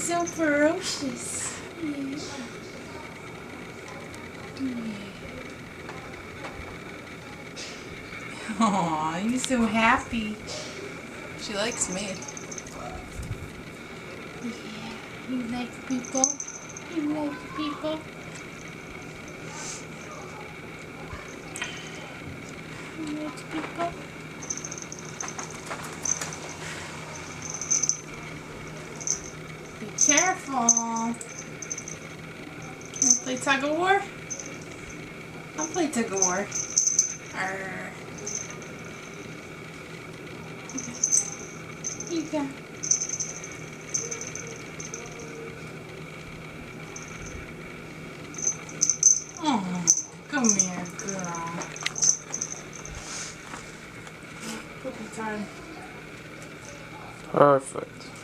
so ferocious. Yeah. Aw, you're so happy. She likes me. Yeah, you like people? You like people? You like people? Be careful. Wanna play tug of war? I'll play tug of war. Arr. You go. Oh, come here, girl. Poopy time. Perfect.